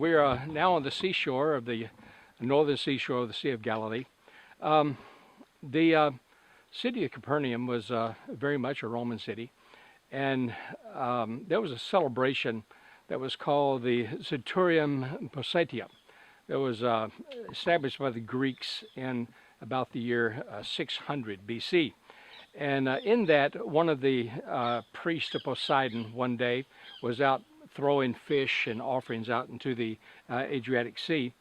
We're now on the seashore of the northern seashore of the Sea of Galilee. The city of Capernaum was very much a Roman city, and there was a celebration that was called the Centurium Positium. That was established by the Greeks in about the year 600 BC. And in that, one of the priests of Poseidon one day was out throwing fish and offerings out into the Adriatic Sea.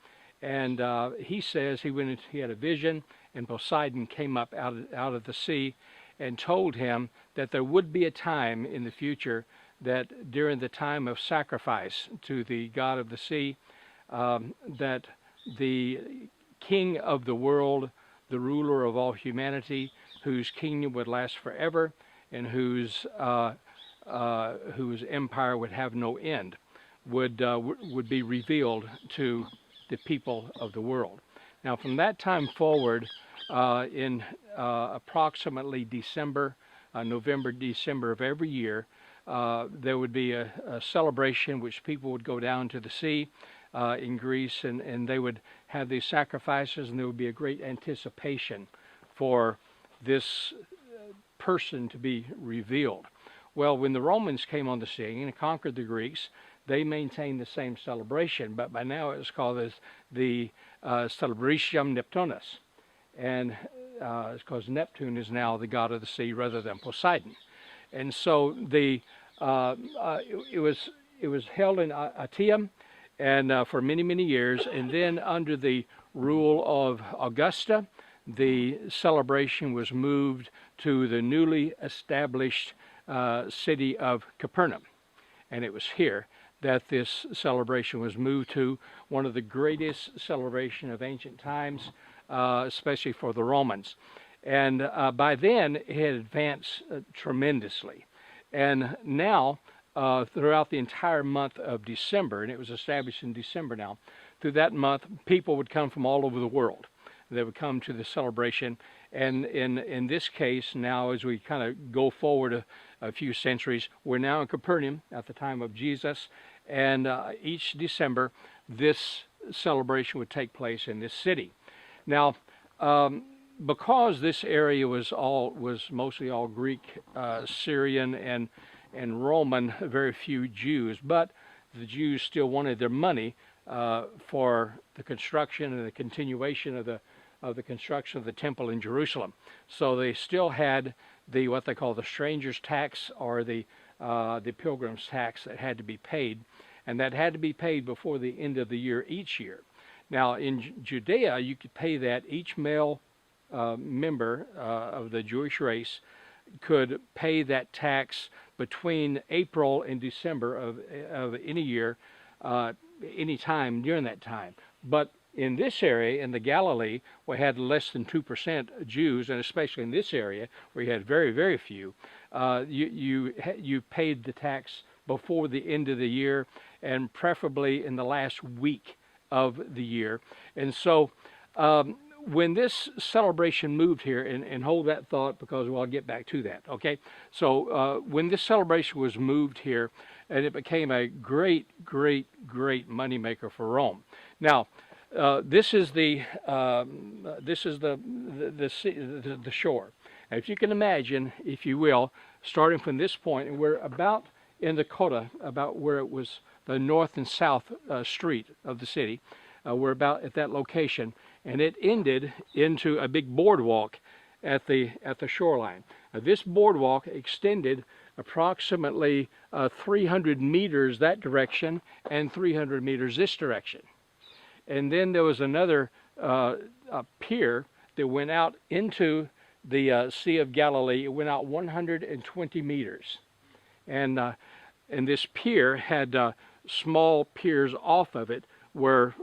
And he says he had a vision, and Poseidon came up out of the sea and told him that there would be a time in the future that during the time of sacrifice to the god of the sea, that the king of the world, the ruler of all humanity, whose kingdom would last forever and whose empire would have no end, would be revealed to the people of the world. Now, from that time forward, in approximately November, December of every year, there would be a celebration which people would go down to the sea in Greece, and they would have these sacrifices, and there would be a great anticipation for this person to be revealed. Well, when the Romans came on the scene and conquered the Greeks, they maintained the same celebration, but by now it's called as the Celebratium Neptunus, and it's because Neptune is now the god of the sea rather than Poseidon. And so it was held in Actium, and for many years, and then under the rule of Augusta, the celebration was moved to the newly established city of Capernaum. And it was here that this celebration was moved to, one of the greatest celebrations of ancient times, especially for the Romans. And by then, it had advanced tremendously. And now, throughout the entire month of December, and it was established in December now, through that month, people would come from all over the world. They would come to the celebration, and in this case now, as we kind of go forward a few centuries, we're now in Capernaum at the time of Jesus, and each December this celebration would take place in this city. Now, because this area was mostly all Greek, Syrian, and Roman, very few Jews, but the Jews still wanted their money for the construction and the continuation of the construction of the temple in Jerusalem. So they still had what they call the stranger's tax, or the pilgrim's tax, that had to be paid, and that had to be paid before the end of the year each year. Now in Judea, you could pay that. Each male member of the Jewish race could pay that tax between April and December of any year, any time during that time. But in this area, in the Galilee, we had less than 2% Jews, and especially in this area, where you had very few, you paid the tax before the end of the year, and preferably in the last week of the year. And so when this celebration moved here, and hold that thought, because I'll get back to that, okay? So when this celebration was moved here, and it became a great moneymaker for Rome. Now, this is the shore. Now, if you can imagine, if you will, starting from this point, and we're about in the coda, about where it was the north and south street of the city. We're about at that location, and it ended into a big boardwalk at the shoreline. Now, this boardwalk extended approximately 300 meters that direction and 300 meters this direction. And then there was another pier that went out into the Sea of Galilee. It went out 120 meters. And this pier had small piers off of it where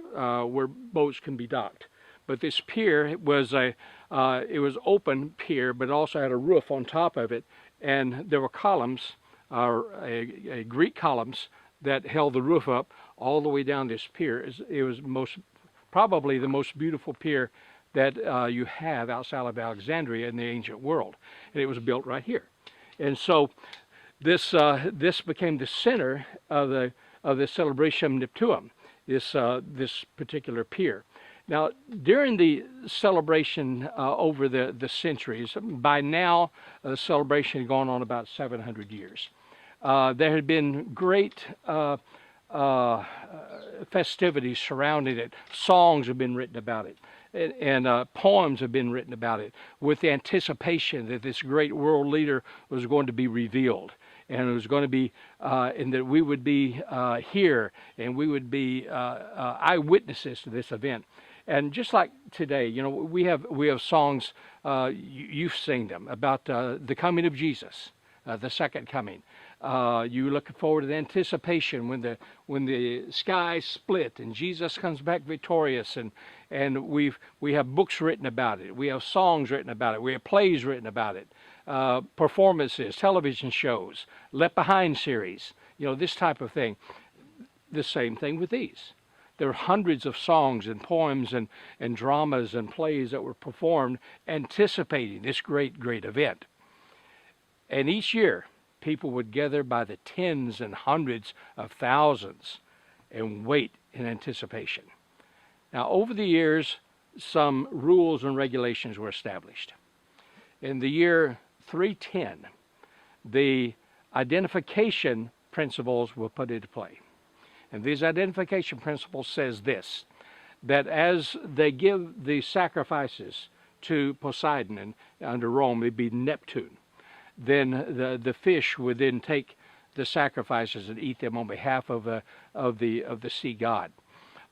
boats can be docked. But this pier was it was open pier, but it also had a roof on top of it, and there were columns, Greek columns, that held the roof up all the way down this pier. It was probably the most beautiful pier that you have outside of Alexandria in the ancient world, and it was built right here. And so this became the center of the Celebration Neptunum. this particular pier. Now, during the celebration over the centuries, by now the celebration had gone on about 700 years. There had been great festivities surrounding it. Songs have been written about it, and poems have been written about it, with the anticipation that this great world leader was going to be revealed, and it was going to be, and that we would be here, and we would be eyewitnesses to this event. And just like today, we have songs. You've seen them about the coming of Jesus, the second coming. You look forward to the anticipation when the sky split and Jesus comes back victorious, and we have books written about it. We have songs written about it. We have plays written about it. Performances, television shows, Left Behind series. This type of thing. The same thing with these. There are hundreds of songs and poems and dramas and plays that were performed anticipating this great, great event. And each year, people would gather by the tens and hundreds of thousands and wait in anticipation. Now, over the years, some rules and regulations were established. In the year 310, the identification principles were put into play. And these identification principles says this, that as they give the sacrifices to Poseidon and under Rome, it'd be Neptune, then the fish would then take the sacrifices and eat them on behalf of the sea god.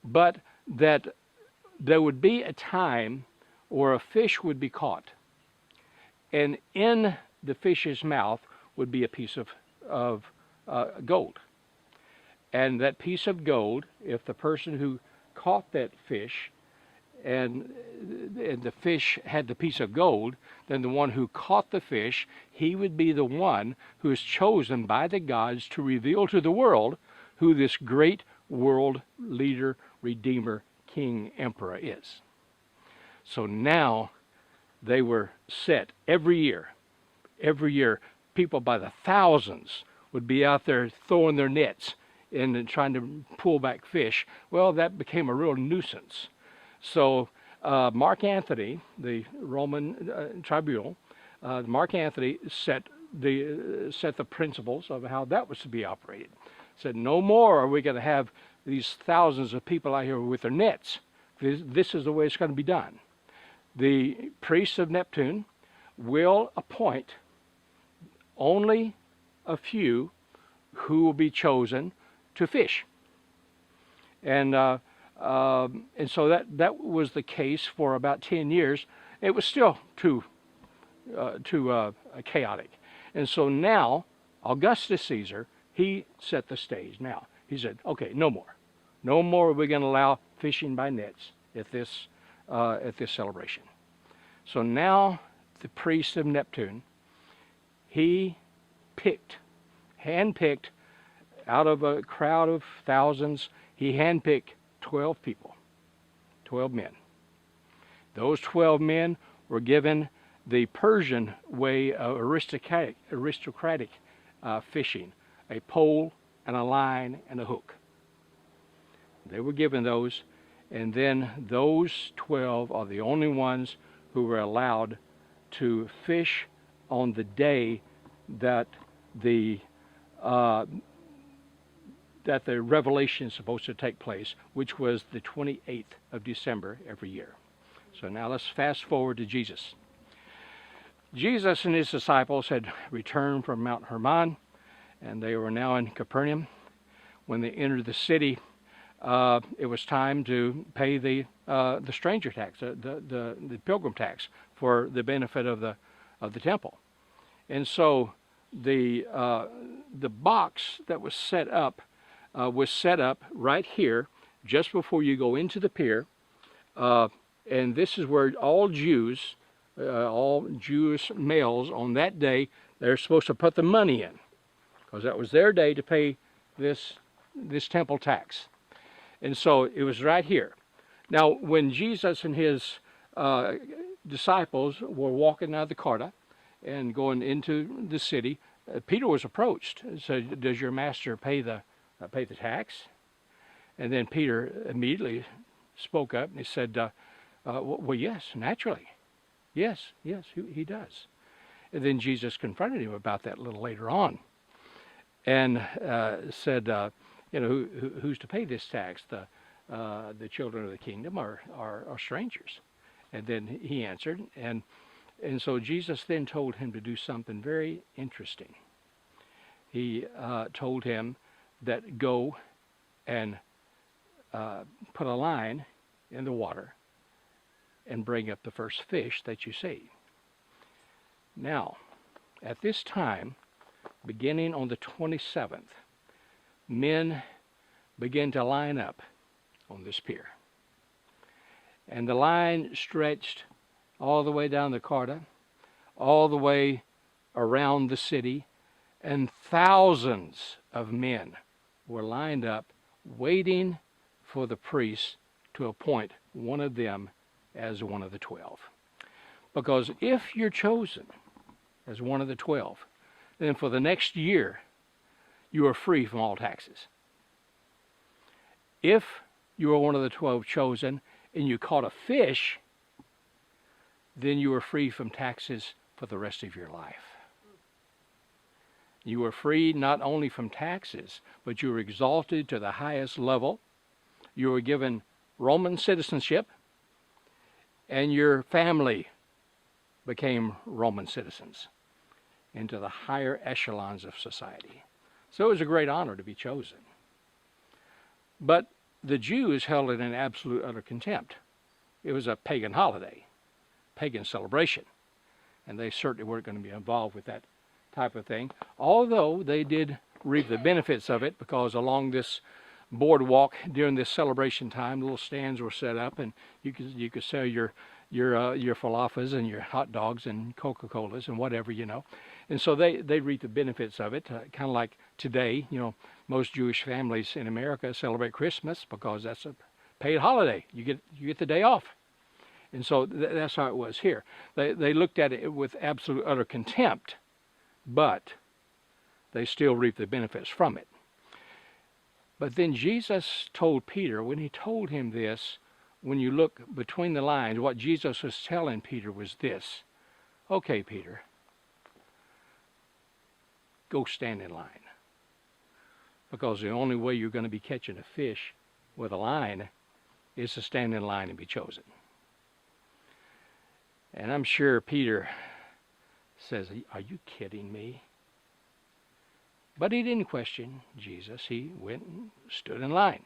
But that there would be a time where a fish would be caught, and in the fish's mouth would be a piece of gold. And that piece of gold, if the person who caught that fish and the fish had the piece of gold, then the one who caught the fish, he would be the one who is chosen by the gods to reveal to the world who this great world leader, redeemer, king, emperor is. So now they were set every year. Every year, people by the thousands would be out there throwing their nets and trying to pull back fish. Well, that became a real nuisance. So Mark Antony, the Roman tribunal, Mark Antony set the principles of how that was to be operated. Said, no more are we going to have these thousands of people out here with their nets. This is the way it's going to be done. The priests of Neptune will appoint only a few who will be chosen to fish. And so that was the case for about 10 years. It was still too chaotic. And so now, Augustus Caesar, he set the stage. Now, he said, okay, no more. No more are we going to allow fishing by nets at this celebration. So now, the priest of Neptune, he handpicked, out of a crowd of thousands, he handpicked 12 people, 12 men. Those 12 men were given the Persian way of aristocratic fishing, a pole and a line and a hook. They were given those, and then those 12 are the only ones who were allowed to fish on the day that the revelation is supposed to take place, which was the 28th of December every year. So now let's fast forward to Jesus. Jesus and his disciples had returned from Mount Hermon, and they were now in Capernaum. When they entered the city, it was time to pay the stranger tax, the pilgrim tax, for the benefit of the temple. And so the box that was set up right here, just before you go into the pier, and this is where all Jewish males on that day, they're supposed to put the money in, because that was their day to pay this temple tax. And so it was right here. Now, when Jesus and his disciples were walking out of the Carta and going into the city, Peter was approached and said, "Does your master pay the tax?" And then Peter immediately spoke up and he said, well, yes, naturally. Yes, he does. And then Jesus confronted him about that a little later on and said, who's to pay this tax? The children of the kingdom are strangers. And then he answered, and so Jesus then told him to do something very interesting. He told him that go and put a line in the water and bring up the first fish that you see. Now, at this time, beginning on the 27th, men began to line up on this pier. And the line stretched all the way down the Carta, all the way around the city, and thousands of men were lined up waiting for the priest to appoint one of them as one of the 12. Because if you're chosen as one of the 12, then for the next year, you are free from all taxes. If you are one of the 12 chosen and you caught a fish, then you are free from taxes for the rest of your life. You are free not only from taxes, but you are exalted to the highest level. You are given Roman citizenship, and your family became Roman citizens into the higher echelons of society. So it was a great honor to be chosen. But the Jews held it in absolute utter contempt. It was a pagan holiday, pagan celebration, and they certainly weren't going to be involved with that type of thing, although they did reap the benefits of it, because along this boardwalk during this celebration time, little stands were set up, and you could sell your falafels and your hot dogs and Coca-Colas and whatever, and so they reap the benefits of it, kind of like today. Most Jewish families in America celebrate Christmas because that's a paid holiday. You get the day off, and so that's how it was here. They looked at it with absolute utter contempt, but they still reap the benefits from it. But then Jesus told Peter, when he told him this, when you look between the lines, what Jesus was telling Peter was this: okay, Peter, go stand in line. Because the only way you're going to be catching a fish with a line is to stand in line and be chosen. And I'm sure Peter says, are you kidding me? But he didn't question Jesus. He went and stood in line.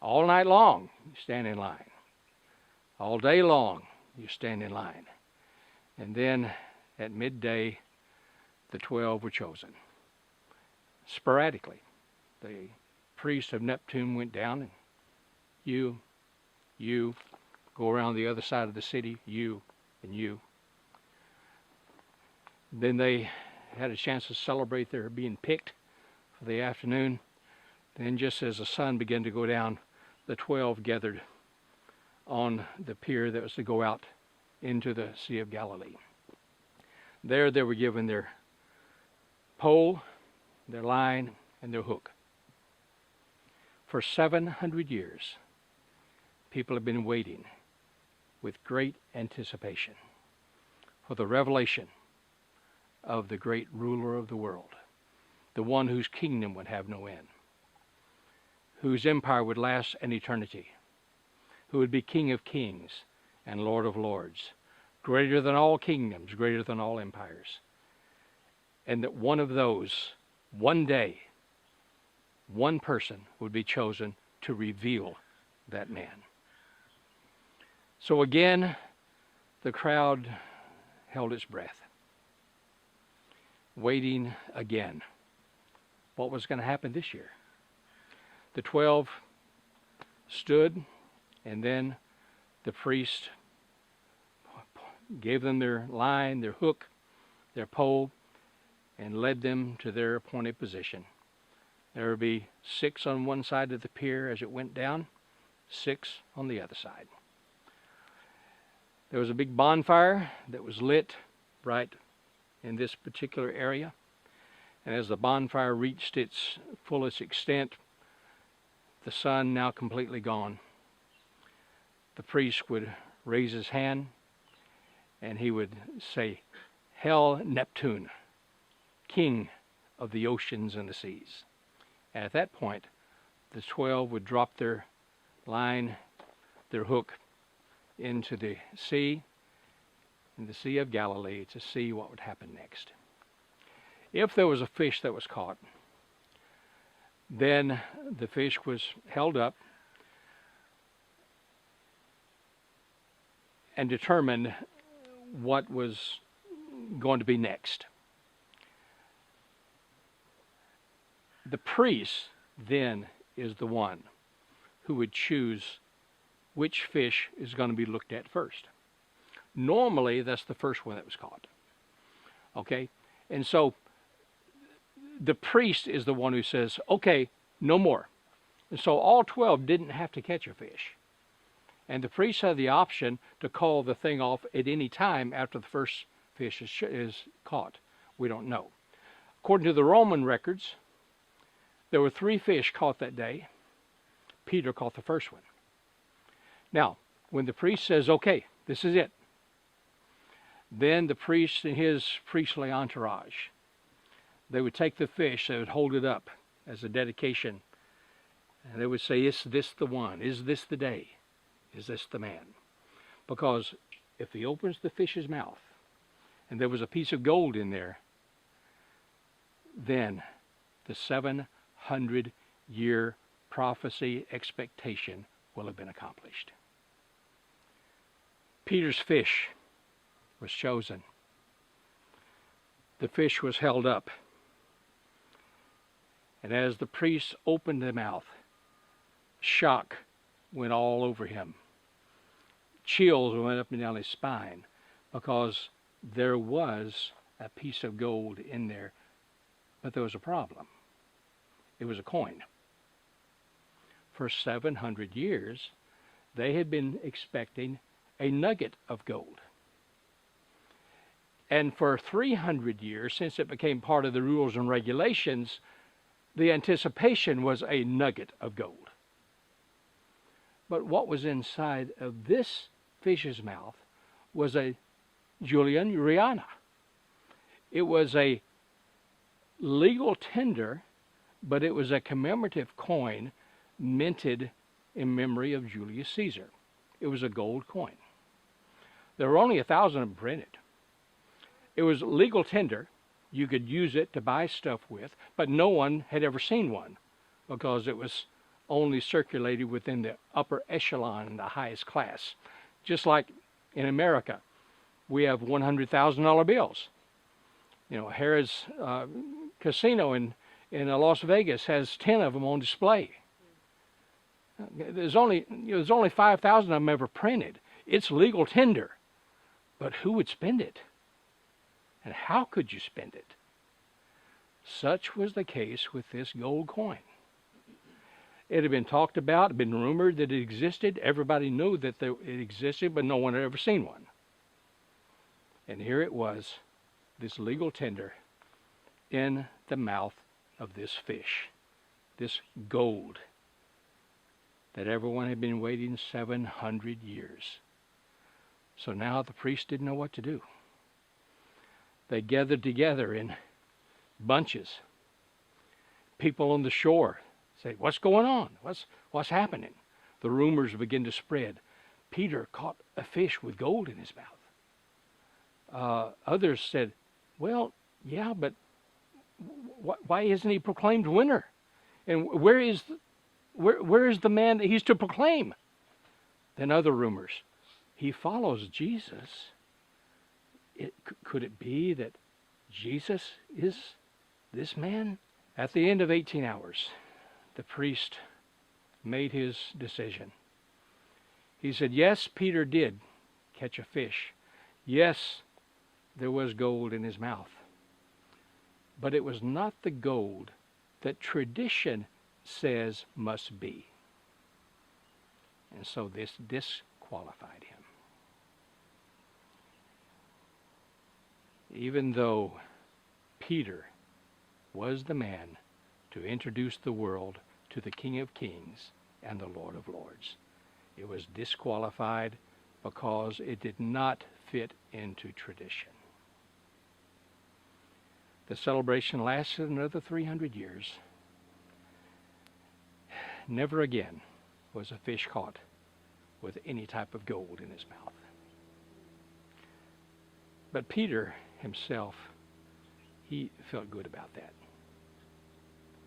All night long, you stand in line. All day long, you stand in line. And then at midday, the 12 were chosen. Sporadically, the priest of Neptune went down, and you go around the other side of the city, you and you. Then they had a chance to celebrate their being picked for the afternoon. Then just as the sun began to go down, the 12 gathered on the pier that was to go out into the Sea of Galilee. There they were given their pole, their line, and their hook. For 700 years, people have been waiting with great anticipation for the revelation of the great ruler of the world, the one whose kingdom would have no end, whose empire would last an eternity, who would be King of kings and Lord of lords, greater than all kingdoms, greater than all empires. And that one of those, one day, one person would be chosen to reveal that man. So again, the crowd held its breath, waiting again. What was going to happen this year? The 12 stood, and then the priest gave them their line, their hook, their pole, and led them to their appointed position. There would be 6 on one side of the pier as it went down, 6 on the other side. There was a big bonfire that was lit right in this particular area. And as the bonfire reached its fullest extent, the sun now completely gone, the priest would raise his hand and he would say, "Hail Neptune, king of the oceans and the seas." And at that point, the 12 would drop their line, their hook, into the sea, in the Sea of Galilee, to see what would happen next. If there was a fish that was caught, then the fish was held up and determined what was going to be next. The priest then is the one who would choose which fish is going to be looked at first. Normally, that's the first one that was caught. Okay? And so the priest is the one who says, okay, no more. And so all 12 didn't have to catch a fish. And the priest had the option to call the thing off at any time after the first fish is caught. We don't know. According to the Roman records, there were 3 fish caught that day. Peter caught the first one. Now, when the priest says, okay, this is it, then the priest and his priestly entourage, they would take the fish, they would hold it up as a dedication, and they would say, is this the one? Is this the day? Is this the man? Because if he opens the fish's mouth and there was a piece of gold in there, then the 700-year prophecy expectation will have been accomplished. Peter's fish was chosen. The fish was held up. And as the priest opened the mouth, shock went all over him. Chills went up and down his spine, because there was a piece of gold in there, but there was a problem. It was a coin. For 700 years, they had been expecting a nugget of gold. And for 300 years, since it became part of the rules and regulations, the anticipation was a nugget of gold. But what was inside of this fish's mouth was a Julian Rihanna. It was a legal tender, but it was a commemorative coin minted in memory of Julius Caesar. It was a gold coin. There were only 1,000 of them printed. It was legal tender. You could use it to buy stuff with, but no one had ever seen one because it was only circulated within the upper echelon in the highest class. Just like in America, we have $100,000 bills. You know, Harrah's casino in Las Vegas has 10 of them on display. There's only 5,000 of them ever printed. It's legal tender, but who would spend it? And how could you spend it? Such was the case with this gold coin. It had been talked about, it had been rumored that it existed. Everybody knew that it existed, but no one had ever seen one. And here it was, this legal tender in the mouth of this fish, this gold that everyone had been waiting 700 years. So now the priest didn't know what to do. They gathered together in bunches. People on the shore say, "What's going on? What's happening?" The rumors begin to spread. Peter caught a fish with gold in his mouth. Others said, "Well, yeah, but why isn't he proclaimed winner? And where is the man that he's to proclaim?" Then other rumors. He follows Jesus. Could it be that Jesus is this man? At the end of 18 hours, the priest made his decision. He said, yes, Peter did catch a fish. Yes, there was gold in his mouth. But it was not the gold that tradition says must be. And so this disqualified him. Even though Peter was the man to introduce the world to the King of Kings and the Lord of Lords. It was disqualified because it did not fit into tradition. The celebration lasted another 300 years. Never again was a fish caught with any type of gold in his mouth. But Peter himself, he felt good about that.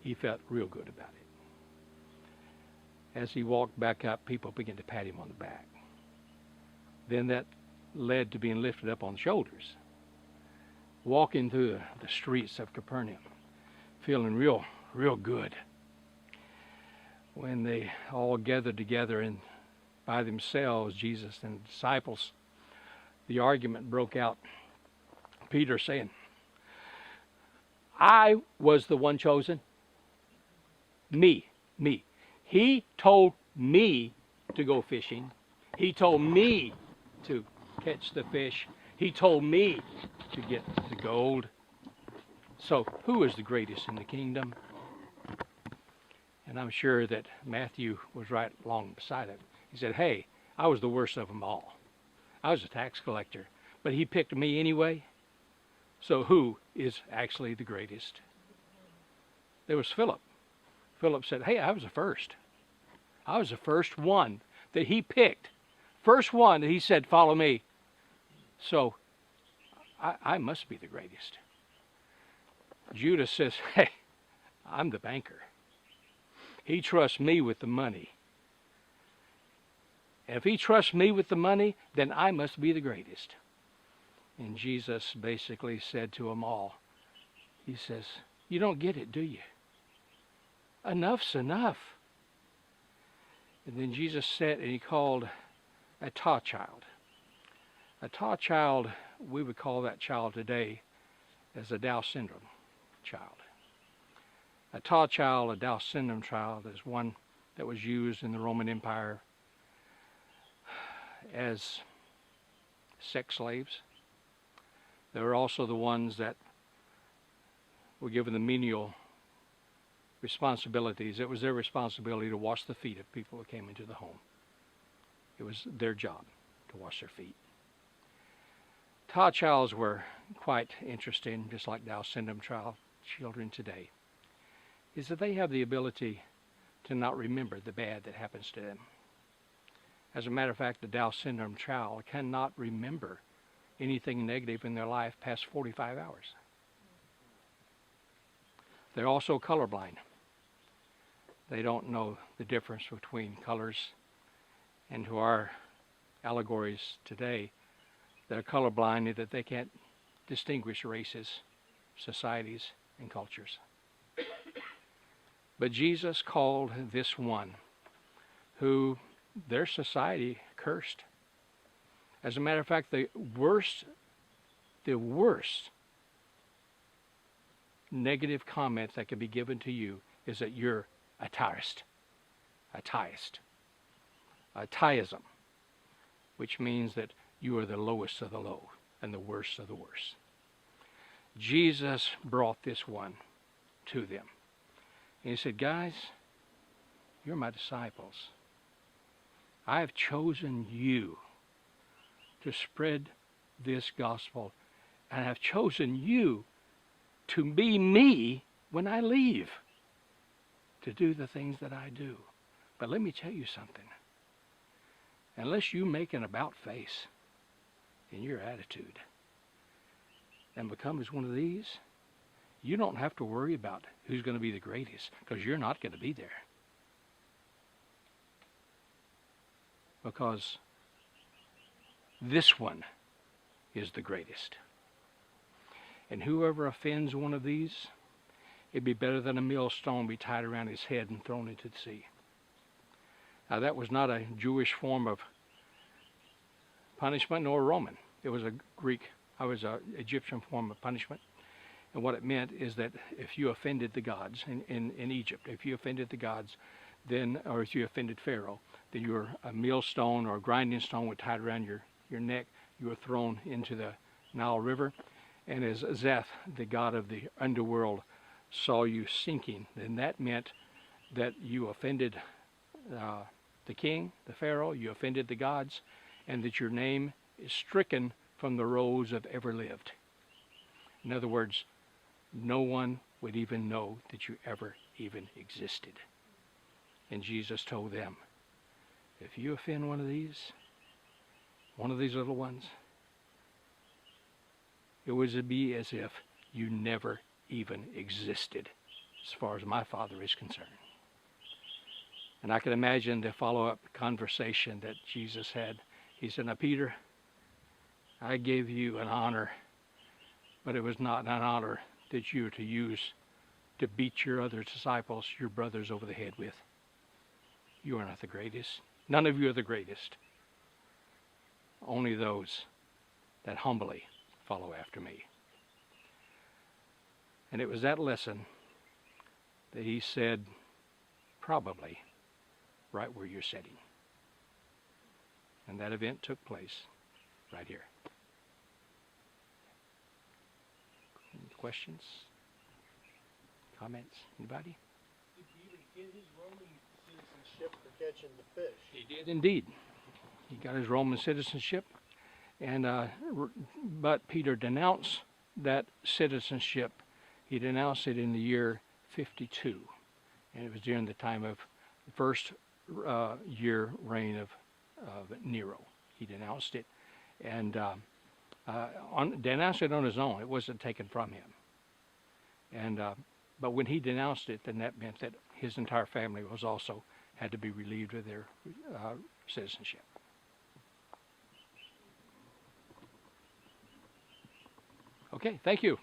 He felt real good about it. As he walked back up, people began to pat him on the back. Then that led to being lifted up on the shoulders. Walking through the streets of Capernaum, feeling real good. When they all gathered together and by themselves, Jesus and the disciples, the argument broke out. Peter saying, I was the one chosen. Me. He told me to go fishing. He told me to catch the fish. He told me to get the gold. So who is the greatest in the kingdom? And I'm sure that Matthew was right along beside him. He said, hey, I was the worst of them all. I was a tax collector, but he picked me anyway. So who is actually the greatest? There was Philip. Philip said, hey, I was the first. I was the first one that he picked. First one that he said, follow me. So I must be the greatest. Judas says, hey, I'm the banker. He trusts me with the money. And if he trusts me with the money, then I must be the greatest. And Jesus basically said to them all, he says, you don't get it, do you? Enough's enough. And then Jesus said, and he called a taught child. A taught child, we would call that child today as a Down syndrome child. A taught child, a Down syndrome child, is one that was used in the Roman Empire as sex slaves. There were also the ones that were given the menial responsibilities. It was their responsibility to wash the feet of people who came into the home. It was their job to wash their feet. Taught childs were quite interesting, just like Down syndrome children today, is that they have the ability to not remember the bad that happens to them. As a matter of fact, the Down syndrome child cannot remember anything negative in their life past 45 hours. They're also colorblind. They don't know the difference between colors, and to our allegories today, they're colorblind in that they can't distinguish races, societies, and cultures. But Jesus called this one who their society cursed. As a matter of fact, the worst negative comment that can be given to you is that you're a tyrist, a tyism, which means that you are the lowest of the low and the worst of the worst. Jesus brought this one to them. And he said, guys, you're my disciples. I have chosen you to spread this gospel, and I have chosen you to be me when I leave, to do the things that I do. But let me tell you something. Unless you make an about face in your attitude and become as one of these, you don't have to worry about who's going to be the greatest, because you're not going to be there. Because this one is the greatest. And whoever offends one of these, it'd be better than a millstone be tied around his head and thrown into the sea. Now, that was not a Jewish form of punishment, nor a Roman. It was a Egyptian form of punishment. And what it meant is that if you offended the gods in Egypt, if you offended the gods, then, or if you offended Pharaoh, then you were a millstone or a grinding stone was tied around your neck. You were thrown into the Nile River. And as Zeth, the god of the underworld, saw you sinking, then that meant that you offended the king, the Pharaoh, you offended the gods, and that your name is stricken from the rolls of ever lived. In other words, no one would even know that you ever even existed. And Jesus told them, if you offend one of these little ones, it would be as if you never even existed, as far as my Father is concerned. And I can imagine the follow-up conversation that Jesus had. He said, now, Peter, I gave you an honor, but it was not an honor that you were to use to beat your other disciples, your brothers, over the head with. You are not the greatest. None of you are the greatest. Only those that humbly follow after me. And it was that lesson that he said, probably right where you're sitting. And that event took place right here. Any questions? Comments? Anybody? Did Peter get his Roman citizenship for catching the fish? He did indeed. He got his Roman citizenship, and but Peter denounced that citizenship. He denounced it in the year 52, and it was during the time of the first year reign of Nero. He denounced it, and denounced it on his own. It wasn't taken from him. And but when he denounced it, then that meant that his entire family was also had to be relieved of their citizenship. Okay, thank you.